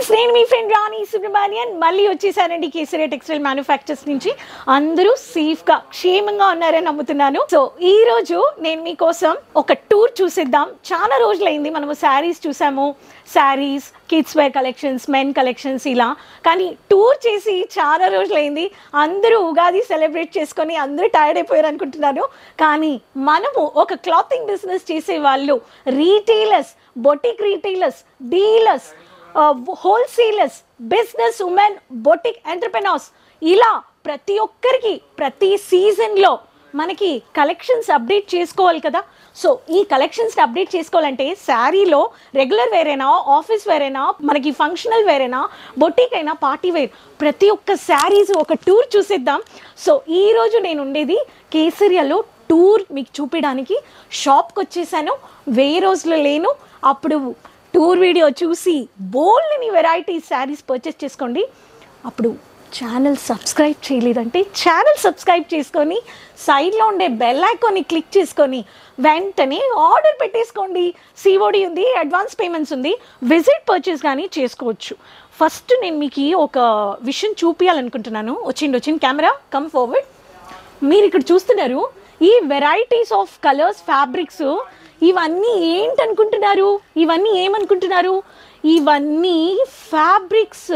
Friends, నేను మీ friend రాణి సుబ్రహ్మణ్యన్ మళ్ళీ వచ్చేసానండి కేసరియా టెక్స్టైల్ మ్యానుఫ్యాక్చర్స్ నుంచి. అందరూ సేఫ్గా క్షేమంగా ఉన్నారని నమ్ముతున్నాను. సో ఈ రోజు నేను మీకోసం ఒక టూర్ చూసేద్దాం. చాలా రోజులైంది మనము శారీస్ చూసాము, saris, kids wear collections, men collections ఇలా. కానీ టూర్ చేసి చాలా రోజులైంది. అందరూ ఉగాది సెలబ్రేట్ చేసుకొని అందరూ టైర్డ్ అయిపోయారు అనుకుంటున్నాను. కానీ మనము ఒక క్లాతింగ్ బిజినెస్ చేసే వాళ్ళు, retailers, boutique retailers, dealers, wholesalers, business women, boutique entrepreneurs ఇలా ప్రతి ఒక్కరికి ప్రతి సీజన్లో మనకి కలెక్షన్స్ అప్డేట్ చేసుకోవాలి కదా. సో ఈ కలెక్షన్స్ని అప్డేట్ చేసుకోవాలంటే శారీలో రెగ్యులర్ వేర్ అయినా, ఆఫీస్ వేర్ అయినా, మనకి ఫంక్షనల్ వేర్ అయినా, బొటిక్ అయినా, పార్టీ వేర్, ప్రతి ఒక్క శారీస్ ఒక టూర్ చూసేద్దాం. సో ఈరోజు నేను ఉండేది కేసరియాలో. టూర్ మీకు చూపించడానికి షాప్కి వచ్చేసాను. వెయ్యి రోజులు లేను. అప్పుడు టూర్ వీడియో చూసి బోల్డ్ని వెరైటీస్ శారీస్ పర్చేస్ చేసుకోండి. అప్పుడు ఛానల్ సబ్స్క్రైబ్ చేయలేదంటే ఛానల్ సబ్స్క్రైబ్ చేసుకొని సైడ్లో ఉండే బెల్ ఐకాన్ని క్లిక్ చేసుకొని వెంటనే ఆర్డర్ పెట్టేసుకోండి. సిఓడి ఉంది, అడ్వాన్స్ పేమెంట్స్ ఉంది, విజిట్ పర్చేస్ కానీ చేసుకోవచ్చు. ఫస్ట్ నేను మీకు ఒక విషయం చూపించాలనుకుంటున్నాను. వచ్చింది కెమెరా, కమ్ ఫార్వర్డ్. మీరు ఇక్కడ చూస్తున్నారు ఈ వెరైటీస్ ఆఫ్ కలర్స్, ఫ్యాబ్రిక్స్. ఇవన్నీ ఏంటనుకుంటున్నారు? ఇవన్నీ ఏమనుకుంటున్నారు? ఇవన్నీ ఫ్యాబ్రిక్స్.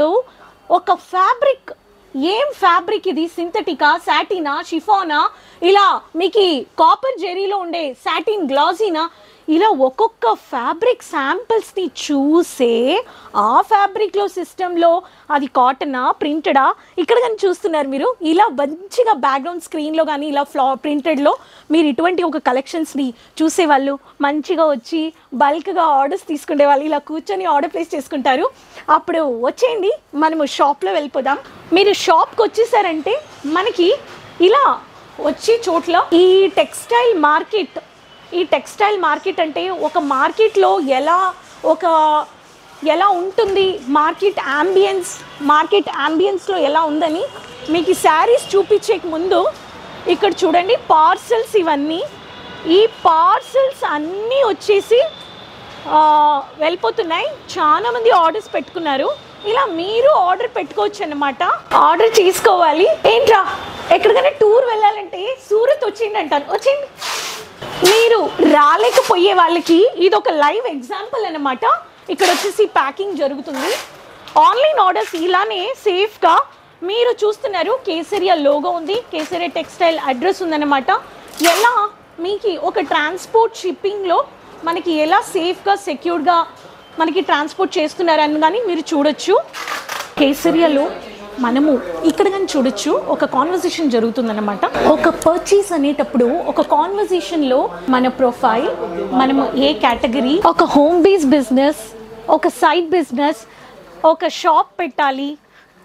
ఒక ఫ్యాబ్రిక్, ఏం ఫ్యాబ్రిక్ ఇది? సింథటికా, సాటినా, షిఫానా, ఇలా మీకు కాపర్ జెరీలో ఉండే సాటిన్, గ్లాసీనా, ఇలా ఒక్కొక్క ఫ్యాబ్రిక్ శాంపిల్స్ని చూసే ఆ ఫ్యాబ్రిక్లో సిస్టంలో అది కాటనా, ప్రింటెడా, ఇక్కడ కానీ చూస్తున్నారు మీరు. ఇలా మంచిగా బ్యాక్గ్రౌండ్ స్క్రీన్లో కానీ ఇలా ప్రింటెడ్లో మీరు ఇటువంటి ఒక కలెక్షన్స్ని చూసేవాళ్ళు, మంచిగా వచ్చి బల్క్గా ఆర్డర్స్ తీసుకునే వాళ్ళు ఇలా కూర్చొని ఆర్డర్ ప్లేస్ చేసుకుంటారు. అప్పుడు వచ్చేయండి, మనము షాప్లో వెళ్ళిపోదాం. మీరు షాప్కి వచ్చేసారంటే మనకి ఇలా వచ్చే చోట్ల ఈ టెక్స్టైల్ మార్కెట్ అంటే ఒక మార్కెట్లో ఎలా ఉంటుంది, మార్కెట్ యాంబియన్స్లో ఎలా ఉందని మీకు శారీస్ చూపించే ముందు ఇక్కడ చూడండి పార్సల్స్. ఇవన్నీ ఈ పార్సల్స్ అన్నీ వచ్చేసి వెళ్ళిపోతున్నాయి. చాలామంది ఆర్డర్స్ పెట్టుకున్నారు. ఇలా మీరు ఆర్డర్ పెట్టుకోవచ్చు అన్నమాట. ఆర్డర్ చేసుకోవాలి. ఏంట్రా ఎక్కడికైనా టూర్ వెళ్ళాలంటే సూరత్ వచ్చింది అంటారు. వచ్చింది. మీరు రాలేకపోయే వాళ్ళకి ఇది ఒక లైవ్ ఎగ్జాంపుల్ అన్నమాట. ఇక్కడ వచ్చేసి ప్యాకింగ్ జరుగుతుంది. ఆన్లైన్ ఆర్డర్స్ ఇలానే సేఫ్గా మీరు చూస్తున్నారు. కేసరియా లోగో ఉంది, కేసరియా టెక్స్టైల్ అడ్రస్ ఉందన్నమాట. ఎలా మీకు ఒక ట్రాన్స్పోర్ట్ షిప్పింగ్లో మనకి ఎలా సేఫ్గా, సెక్యూర్గా మనకి ట్రాన్స్పోర్ట్ చేస్తున్నారని కానీ మీరు చూడొచ్చు. కేసరియాలో మనము ఇక్కడ కానీ చూడొచ్చు ఒక కాన్వర్సేషన్ జరుగుతుందన్నమాట. ఒక పర్చేస్ అనేటప్పుడు ఒక కాన్వర్సేషన్లో మన ప్రొఫైల్, మనము ఏ కేటగిరీ, ఒక హోమ్ బేస్ బిజినెస్, ఒక సైడ్ బిజినెస్, ఒక షాప్ పెట్టాలి,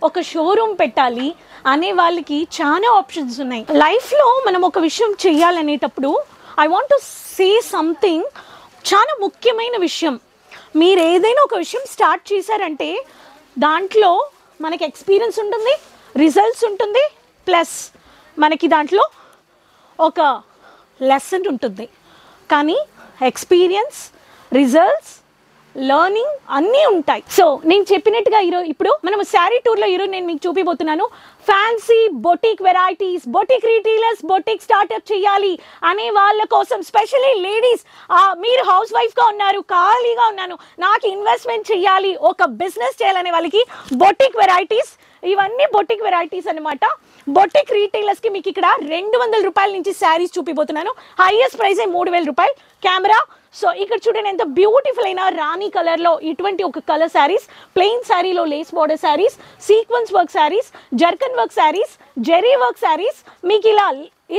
ఒక షోరూమ్ పెట్టాలి అనే వాళ్ళకి చాలా ఆప్షన్స్ ఉన్నాయి. లైఫ్లో మనం ఒక విషయం చేయాలనేటప్పుడు I want to say something. చాలా ముఖ్యమైన విషయం. మీరు ఏదైనా ఒక విషయం స్టార్ట్ చేశారంటే దాంట్లో మనకి ఎక్స్పీరియన్స్ ఉంటుంది, రిజల్ట్స్ ఉంటుంది, ప్లస్ మనకి దాంట్లో ఒక లెసన్ ఉంటుంది. కానీ ఎక్స్పీరియన్స్, రిజల్ట్స్, లర్నింగ్ అన్నీ ఉంటాయి. సో నేను చెప్పినట్టుగా ఇప్పుడు మనం శారీ టూర్లో ఈరోజు నేను మీకు చూపిపోతున్నాను. Fancy boutique varieties, boutique retailers, boutique startup చేయాలి అనే వాళ్ళ కోసం, స్పెషల్లీ లేడీస్, మీరు హౌస్ వైఫ్గా ఉన్నారు, ఖాళీగా ఉన్నాను, నాకు ఇన్వెస్ట్మెంట్ చేయాలి, ఒక బిజినెస్ చేయాలనే వాళ్ళకి బొటిక్ వెరైటీస్, ఇవన్నీ బొటిక్ వెరైటీస్ అనమాట. బొటిక్ రీటైలర్స్కి మీకు ఇక్కడ 200 రూపాయల నుంచి శారీస్ చూపిపోతున్నాను. హైయెస్ట్ ప్రైస్ 3000 రూపాయలు. కెమెరా. సో ఇక్కడ చూడండి ఎంత బ్యూటిఫుల్ అయిన రాణి కలర్లో ఇటువంటి ఒక కలర్ శారీస్, ప్లెయిన్ శారీలో lace border saris, sequence work saris, zircon work saris, zari work saris, మీకు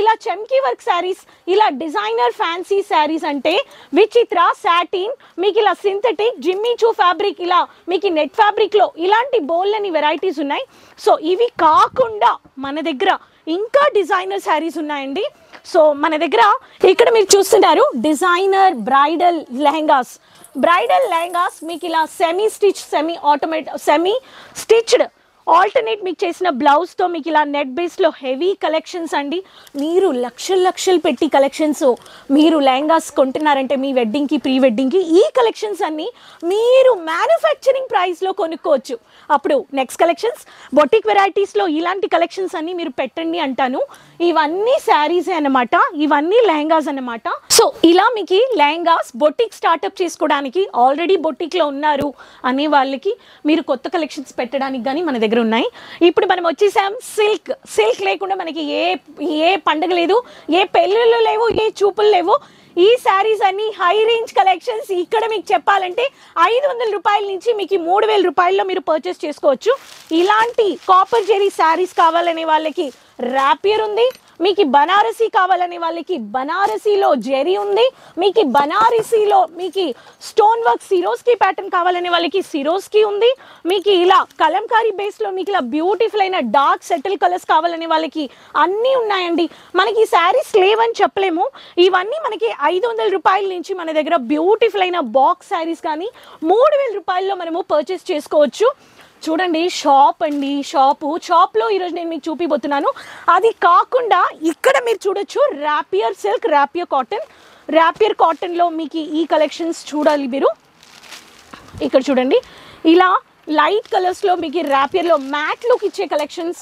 ఇలా చమ్కీ వర్క్ శారీస్, ఇలా డిజైనర్ ఫ్యాన్సీ శారీస్ అంటే విచిత్ర, సాటిన్, మీకు ఇలా సింథటిక్, జిమ్మిచూ ఫ్యాబ్రిక్, ఇలా మీకు నెట్ ఫ్యాబ్రిక్లో ఇలాంటి బోల్డ్ని వెరైటీస్ ఉన్నాయి. సో ఇవి కాకుండా మన దగ్గర ఇంకా డిజైనర్ శారీస్ ఉన్నాయండి. సో మన దగ్గర ఇక్కడ మీరు చూస్తున్నారు డిజైనర్ బ్రైడల్ లెహంగాస్ మీకు ఇలా సెమీ స్టిచ్డ్ ఆల్టర్నేట్ మీకు చేసిన బ్లౌజ్తో మీకు ఇలా నెట్ బేస్లో హెవీ కలెక్షన్స్ అండి. మీరు లక్షలు పెట్టి కలెక్షన్స్ మీరు లెహంగాస్ కొంటున్నారంటే మీ వెడ్డింగ్కి ప్రీ వెడ్డింగ్కి ఈ కలెక్షన్స్ అన్నీ మీరు మ్యానుఫ్యాక్చరింగ్ ప్రైస్లో కొనుక్కోవచ్చు. అప్పుడు నెక్స్ట్ కలెక్షన్స్ బొటిక్ వెరైటీస్లో ఇలాంటి కలెక్షన్స్ అన్నీ మీరు పెట్టండి అంటాను. ఇవన్నీ శారీసే అన్నమాట, ఇవన్నీ లెహంగాస్ అన్నమాట. సో ఇలా మీకు లెహంగాస్ బొటిక్ స్టార్ట్అప్ చేసుకోవడానికి ఆల్రెడీ బొటిక్లో ఉన్నారు అనే వాళ్ళకి మీరు కొత్త కలెక్షన్స్ పెట్టడానికి కానీ మన దగ్గర ఉన్నాయి. ఇప్పుడు మనం వచ్చేసాం సిల్క్ లేకుండా మనకి ఏ పండుగ లేదు, ఏ పెళ్ళిళ్ళు లేవు, ఏ చూపులు లేవు. ఈ శారీస్ అన్ని హై రేంజ్ కలెక్షన్స్. ఇక్కడ మీకు చెప్పాలంటే 500 రూపాయల నుంచి మీకు 3000 రూపాయల్లో మీరు పర్చేస్ చేసుకోవచ్చు. ఇలాంటి కాపర్ జెరీ శారీస్ కావాలనే వాళ్ళకి ర్యాపియర్ ఉంది, మీకు బనారసీ కావాలనే వాళ్ళకి బనారసీలో జెరీ ఉంది, మీకు బనారసీలో మీకు స్టోన్ వర్క్ సిరోస్కి ప్యాటర్న్ కావాలనే వాళ్ళకి సిరోస్కి ఉంది, మీకు ఇలా కలంకారీ బేస్లో మీకు ఇలా బ్యూటిఫుల్ అయిన డార్క్ సెటిల్ కలర్స్ కావాలనే వాళ్ళకి అన్నీ ఉన్నాయండి. మనకి ఈ శారీస్ లేవని చెప్పలేము. ఇవన్నీ మనకి 500 రూపాయల నుంచి మన దగ్గర బ్యూటిఫుల్ అయిన బాక్స్ శారీస్ కానీ 3000 రూపాయల్లో మనము పర్చేస్ చేసుకోవచ్చు. చూడండి షాప్ అండి, షాప్లో ఈరోజు నేను మీకు చూపిపోతున్నాను. అది కాకుండా ఇక్కడ మీరు చూడొచ్చు ర్యాపియర్ సిల్క్, ర్యాపియర్ కాటన్లో మీకు ఈ కలెక్షన్స్ చూడాలి మీరు. ఇక్కడ చూడండి ఇలా లైట్ కలర్స్లో మీకు ర్యాపియర్లో మ్యాట్ లుక్ ఇచ్చే collections,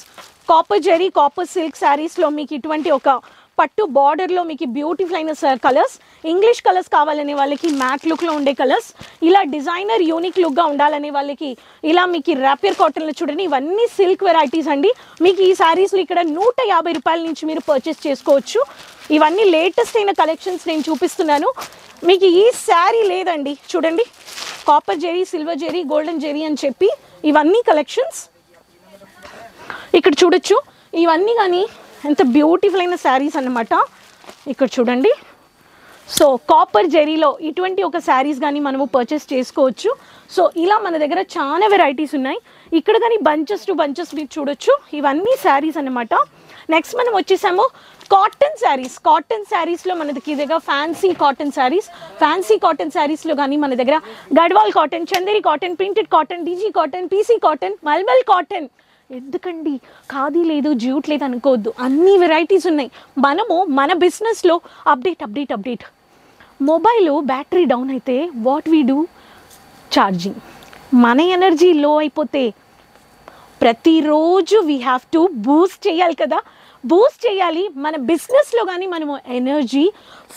copper zari copper silk శారీస్లో మీకు ఇటువంటి ఒక పట్టు బార్డర్లో మీకు బ్యూటిఫుల్ అయిన కలర్స్, ఇంగ్లీష్ కలర్స్ కావాలనే వాళ్ళకి మ్యాట్ లుక్లో ఉండే కలర్స్, ఇలా డిజైనర్ యూనిక్ లుక్గా ఉండాలనే వాళ్ళకి ఇలా మీకు ర్యాపియర్ కాటన్లో చూడండి. ఇవన్నీ సిల్క్ వెరైటీస్ అండి. మీకు ఈ శారీస్లో ఇక్కడ 150 రూపాయల నుంచి మీరు పర్చేస్ చేసుకోవచ్చు. ఇవన్నీ లేటెస్ట్ అయిన కలెక్షన్స్ నేను చూపిస్తున్నాను. మీకు ఈ శారీ లేదండి, చూడండి copper zari, silver zari, golden zari అని చెప్పి ఇవన్నీ కలెక్షన్స్ ఇక్కడ చూడొచ్చు. ఇవన్నీ కానీ ఎంత బ్యూటిఫుల్ అయిన శారీస్ అన్నమాట. ఇక్కడ చూడండి. సో కాపర్ జెరీలో ఇటువంటి ఒక శారీస్ కానీ మనము పర్చేస్ చేసుకోవచ్చు. సో ఇలా మన దగ్గర చాలా వెరైటీస్ ఉన్నాయి. ఇక్కడ కానీ బంచెస్ టు బంచెస్ మీరు చూడొచ్చు. ఇవన్నీ శారీస్ అన్నమాట. నెక్స్ట్ మనం వచ్చేసాము కాటన్ శారీస్లో మన దగ్గర ఫ్యాన్సీ కాటన్ శారీస్లో కానీ మన దగ్గర Gadwal cotton, Chanderi cotton, printed cotton, డీజీ కాటన్, పీసీ కాటన్, మల్మల్ కాటన్. ఎందుకండి ఖాదీ లేదు, జ్యూట్ లేదు అనుకోవద్దు, అన్ని వెరైటీస్ ఉన్నాయి. మనము మన బిజినెస్లో అప్డేట్ మొబైల్ బ్యాటరీ డౌన్ అయితే వాట్ వీ డూ, ఛార్జింగ్. మన ఎనర్జీ లో అయిపోతే ప్రతిరోజు వీ హ్యావ్ టు బూస్ట్ చేయాలి కదా, బూస్ట్ చేయాలి. మన బిజినెస్లో కానీ మనము energy,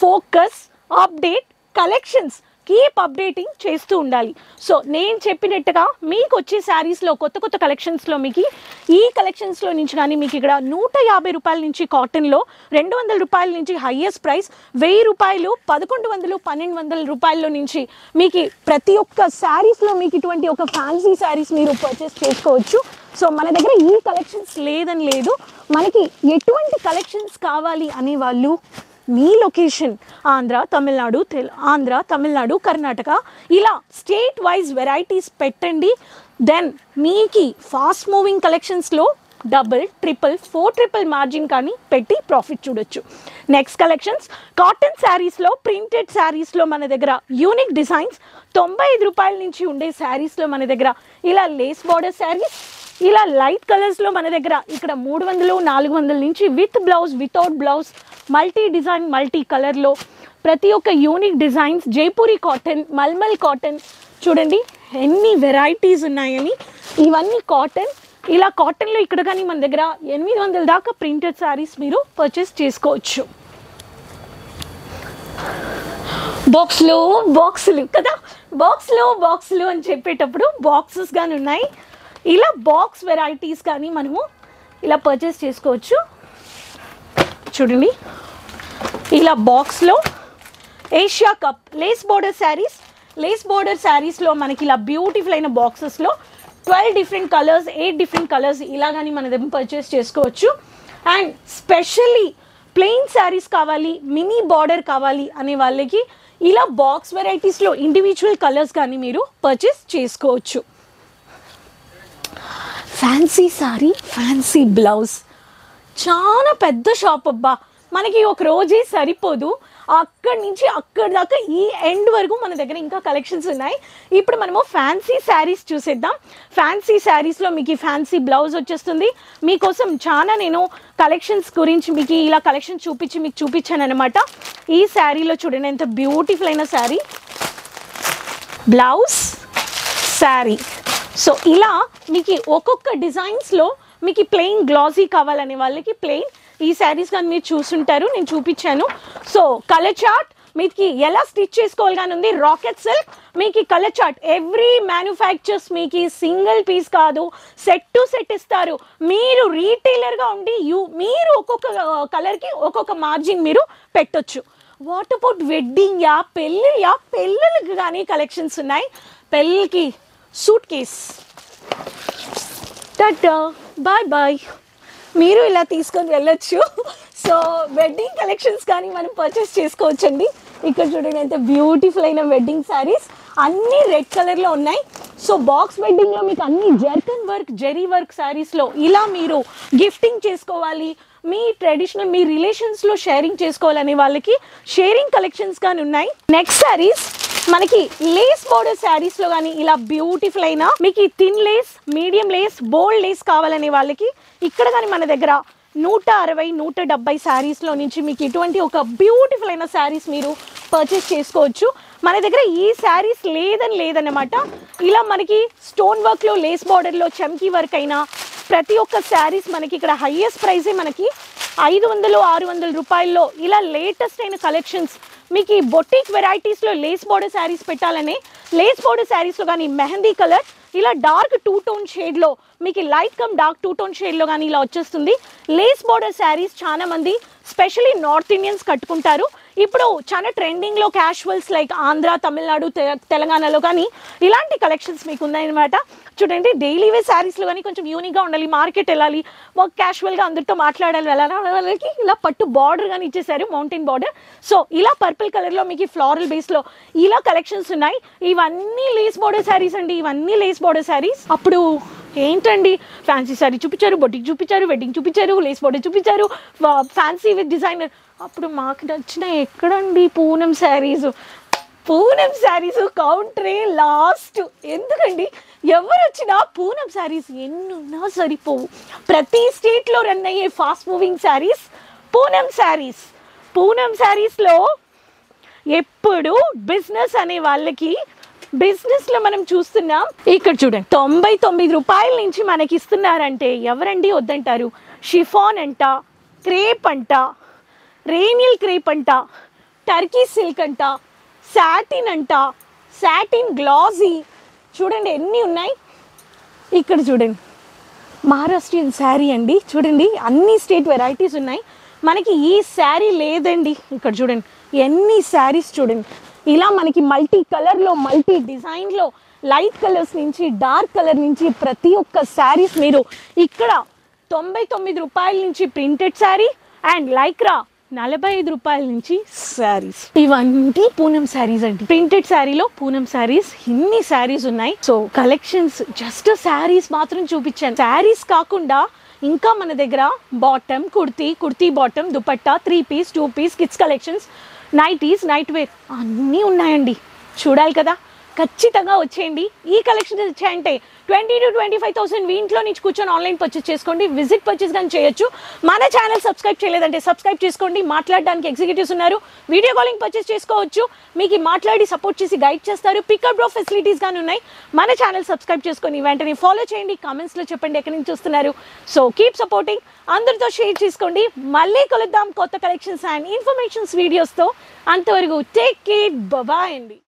focus, update, collections keep updating చేస్తూ ఉండాలి. సో నేను చెప్పినట్టుగా మీకు వచ్చే శారీస్లో కొత్త కలెక్షన్స్లో మీకు ఈ కలెక్షన్స్లో నుంచి కానీ మీకు ఇక్కడ 150 రూపాయల నుంచి కాటన్లో, 200 రూపాయల నుంచి హైయెస్ట్ ప్రైస్, 1000 రూపాయలు, 1100, 1200 రూపాయల్లో నుంచి మీకు ప్రతి ఒక్క శారీస్లో మీకు ఇటువంటి ఒక ఫ్యాన్సీ శారీస్ మీరు పర్చేస్ చేసుకోవచ్చు. సో మన దగ్గర ఈ కలెక్షన్స్ లేదని లేదు. మనకి ఎటువంటి కలెక్షన్స్ కావాలి అనేవాళ్ళు మీ లొకేషన్ ఆంధ్ర, తమిళనాడు, కర్ణాటక ఇలా స్టేట్ వైజ్ వెరైటీస్ పెట్టండి. దెన్ మీకు ఫాస్ట్ మూవింగ్ కలెక్షన్స్లో 2, 3, 4 మార్జిన్ కానీ పెట్టి ప్రాఫిట్ చూడొచ్చు. నెక్స్ట్ కలెక్షన్స్ కాటన్ శారీస్లో, ప్రింటెడ్ శారీస్లో మన దగ్గర యూనిక్ డిజైన్స్ 95 రూపాయల నుంచి ఉండే శారీస్లో మన దగ్గర ఇలా లేస్ బార్డర్ శారీస్, ఇలా లైట్ కలర్స్లో మన దగ్గర ఇక్కడ 300, 400 నుంచి with blouse, without blouse, multi design, multi కలర్లో ప్రతి ఒక్క యూనిక్ డిజైన్స్, జైపూరి కాటన్, మల్మల్ కాటన్. చూడండి ఎన్ని వెరైటీస్ ఉన్నాయని. ఇవన్నీ కాటన్. ఇలా కాటన్లో ఇక్కడ కానీ మన దగ్గర 800 దాకా ప్రింటెడ్ శారీస్ మీరు పర్చేస్ చేసుకోవచ్చు. బాక్సులు కదా, బాక్సులు అని చెప్పేటప్పుడు బాక్సెస్ కానీ ఉన్నాయి. ఇలా బాక్స్ వెరైటీస్ కానీ మనము ఇలా పర్చేస్ చేసుకోవచ్చు. చూడండి ఇలా బాక్స్లో ఏషియా కప్ లేస్ బోర్డర్ శారీస్లో మనకి ఇలా బ్యూటిఫుల్ అయిన బాక్సెస్లో 12 డిఫరెంట్ కలర్స్, 8 డిఫరెంట్ కలర్స్ ఇలా కానీ మన దగ్గర పర్చేస్ చేసుకోవచ్చు. అండ్ స్పెషల్లీ ప్లెయిన్ శారీస్ కావాలి, మినీ బార్డర్ కావాలి అనే వాళ్ళకి ఇలా బాక్స్ వెరైటీస్లో ఇండివిజువల్ కలర్స్ కానీ మీరు పర్చేస్ చేసుకోవచ్చు. ఫ్యాన్సీ శారీ, ఫ్యాన్సీ బ్లౌజ్, చాలా పెద్ద షాప్ అబ్బా, మనకి ఒక రోజే సరిపోదు. అక్కడి నుంచి అక్కడి దాకా ఈ ఎండ్ వరకు మన దగ్గర ఇంకా కలెక్షన్స్ ఉన్నాయి. ఇప్పుడు మనము ఫ్యాన్సీ శారీస్ చూసేద్దాం. ఫ్యాన్సీ శారీస్లో మీకు ఈ ఫ్యాన్సీ బ్లౌజ్ వచ్చేస్తుంది. మీకోసం చాలా నేను కలెక్షన్స్ గురించి మీకు ఇలా కలెక్షన్ మీకు చూపించాను అనమాట. ఈ శారీలో చూడండి ఎంత బ్యూటిఫుల్ అయిన శారీ, బ్లౌజ్, శారీ. సో ఇలా మీకు ఒక్కొక్క డిజైన్స్లో మీకు ప్లెయిన్ గ్లాసీ కావాలనే వాళ్ళకి ప్లెయిన్ ఈ శారీస్ కానీ మీరు చూసుంటారు, నేను చూపించాను. సో కలర్ చార్ట్ మీకు ఎలా స్టిచ్ చేసుకోవాలి కానీ ఉంది. రాకెట్ సిల్క్ మీకు కలర్ చార్ట్ ఎవ్రీ మ్యానుఫ్యాక్చర్స్ మీకు సింగిల్ పీస్ కాదు, సెట్ టు సెట్ ఇస్తారు. మీరు రీటైలర్గా ఉండి మీరు ఒక్కొక్క కలర్కి ఒక్కొక్క మార్జిన్ మీరు పెట్టొచ్చు. వాట్ అబౌట్ వెడ్డింగ్ పెళ్ళిళ్ళకి కానీ కలెక్షన్స్ ఉన్నాయి. పెళ్ళికి suitcase, tata bye bye, మీరు ఇలా తీసుకొని వెళ్ళొచ్చు. సో వెడ్డింగ్ కలెక్షన్స్ కానీ మనం పర్చేస్ చేసుకోవచ్చండి. ఇక్కడ చూడండి ఎంత బ్యూటిఫుల్ అయిన వెడ్డింగ్ శారీస్ అన్నీ రెడ్ కలర్లో ఉన్నాయి. సో బాక్స్ వెడ్డింగ్లో మీకు అన్ని జర్కన్ వర్క్, జెరీ వర్క్ శారీస్లో ఇలా మీరు గిఫ్టింగ్ చేసుకోవాలి, మీ ట్రెడిషనల్ మీ రిలేషన్స్లో షేరింగ్ చేసుకోవాలనే వాళ్ళకి షేరింగ్ కలెక్షన్స్ కానీ ఉన్నాయి. నెక్స్ట్ శారీస్ మనకి లేస్ బోర్డర్ శారీస్లో కానీ ఇలా బ్యూటిఫుల్ అయిన మీకు థిన్ లేస్, మీడియం లేస్, బోల్డ్ లేస్ కావాలనే వాళ్ళకి ఇక్కడ కానీ మన దగ్గర 160-170 శారీస్లో నుంచి మీకు ఇటువంటి ఒక బ్యూటిఫుల్ అయిన శారీస్ మీరు పర్చేస్ చేసుకోవచ్చు. మన దగ్గర ఈ శారీస్ లేదన్నమాట. ఇలా మనకి స్టోన్ వర్క్లో, లేస్ బార్డర్లో, చమ్కీ వర్క్ అయినా ప్రతి ఒక్క శారీస్ మనకి ఇక్కడ హైయెస్ట్ ప్రైజే మనకి 500-600 రూపాయల్లో ఇలా లేటెస్ట్ అయిన కలెక్షన్స్ మీకు ఈ బొటిక్ వెరైటీస్లో లేస్ బార్డర్ శారీస్ పెట్టాలని లేస్ బార్డర్ శారీస్లో కానీ మెహందీ కలర్ ఇలా డార్క్ 2 టోన్ షేడ్లో మీకు లైట్ కమ్ డార్క్ 2 టోన్ షేడ్లో కానీ ఇలా వచ్చేస్తుంది. లేస్ బార్డర్ శారీస్ చాలా మంది స్పెషల్లీ నార్త్ ఇండియన్స్ కట్టుకుంటారు. ఇప్పుడు చాలా ట్రెండింగ్లో క్యాషువల్స్ లైక్ ఆంధ్ర, తమిళనాడు, తెలంగాణలో కానీ ఇలాంటి కలెక్షన్స్ మీకు ఉన్నాయన్నమాట. చూడండి డైలీ వేర్ శారీస్లో కానీ కొంచెం యూనిక్గా ఉండాలి, మార్కెట్ వెళ్ళాలి, మాకు క్యాషువల్గా అందరితో మాట్లాడాలి, వాళ్ళకి ఇలా పట్టు బార్డర్ కానీ ఇచ్చేసారు, మౌంటైన్ బార్డర్. సో ఇలా పర్పుల్ కలర్లో మీకు ఫ్లోరల్ బేస్లో ఇలా కలెక్షన్స్ ఉన్నాయి. ఇవన్నీ లేస్ బార్డర్ శారీస్ అండి, ఇవన్నీ లేస్ బార్డర్ శారీస్. అప్పుడు ఏంటండి ఫ్యాన్సీ శారీ చూపించారు, బొటిక్ చూపించారు, వెడ్డింగ్ చూపించారు, లేస్ బార్డర్ చూపించారు, ఫ్యాన్సీ విత్ డిజైనర్. అప్పుడు మాకు నచ్చిన ఎక్కడండి పూనం శారీస్ కౌంటరే లాస్ట్. ఎందుకండి ఎవరు వచ్చినా పూనం శారీస్ ఎన్నున్నా సరిపోవు. ప్రతి స్టేట్లో రన్ అయ్యే ఫాస్ట్ మూవింగ్ శారీస్ పూనం శారీస్లో ఎప్పుడు బిజినెస్ అనే వాళ్ళకి బిజినెస్లో మనం చూస్తున్నాం. ఇక్కడ చూడండి 99 రూపాయల నుంచి మనకి ఇస్తున్నారంటే ఎవరండి వద్దంటారు? షిఫాన్ అంట, క్రేప్ అంట, రేనియల్ క్రేప్ అంట, టర్కీ సిల్క్ అంట, సాటిన్ అంట, సాటిన్ గ్లాసీ, చూడండి ఎన్ని ఉన్నాయి. ఇక్కడ చూడండి మహారాష్ట్రియన్ శారీ అండి, చూడండి అన్ని స్టేట్ వెరైటీస్ ఉన్నాయి. మనకి ఈ శారీ లేదండి. ఇక్కడ చూడండి ఎన్ని శారీస్ చూడండి, ఇలా మనకి మల్టీ కలర్లో, మల్టీ డిజైన్లో, లైట్ కలర్స్ నుంచి డార్క్ కలర్ నుంచి ప్రతి ఒక్క శారీస్ మీరు ఇక్కడ 99 రూపాయల నుంచి ప్రింటెడ్ శారీ అండ్ లైక్రా 45 రూపాయల నుంచి శారీస్. ఇవన్నీ పూనం శారీస్ అండి. ప్రింటెడ్ శారీలో పూనం శారీస్ ఇన్ని శారీస్ ఉన్నాయి. సో కలెక్షన్స్ జస్ట్ శారీస్ మాత్రం చూపించాను. శారీస్ కాకుండా ఇంకా మన దగ్గర bottom, kurti bottom, dupatta, 3 piece, 2 piece, kids collections, nighties, night wear అన్నీ ఉన్నాయండి. చూడాలి కదా, ఖచ్చితంగా వచ్చేయండి. ఈ కలెక్షన్ వచ్చాయంటే 20,000-25,000 మీ ఇంట్లో నుంచి కూర్చొని ఆన్లైన్ పర్చేస్ చేసుకోండి, విజిట్ పర్చేస్ కానీ చేయొచ్చు. మన ఛానల్ సబ్స్క్రైబ్ చేయలేదంటే సబ్స్క్రైబ్ చేసుకోండి. మాట్లాడడానికి ఎగ్జిక్యూటివ్స్ ఉన్నారు, వీడియో కాలింగ్ పర్చేస్ చేసుకోవచ్చు, మీకు మాట్లాడి సపోర్ట్ చేసి గైడ్ చేస్తారు. పికప్ డ్రాప్ ఫెసిలిటీస్ కానీ ఉన్నాయి. మన ఛానల్ సబ్స్క్రైబ్ చేసుకొని వెంటనే ఫాలో చేయండి. కామెంట్స్లో చెప్పండి ఎక్కడి నుంచి చూస్తున్నారు. సో కీప్ సపోర్టింగ్, అందరితో షేర్ చేసుకోండి. మళ్ళీ కలుద్దాం కొత్త కలెక్షన్స్ అండ్ ఇన్ఫర్మేషన్స్ వీడియోస్తో. అంతవరకు టేక్ కేర్, బాయ్ అండి.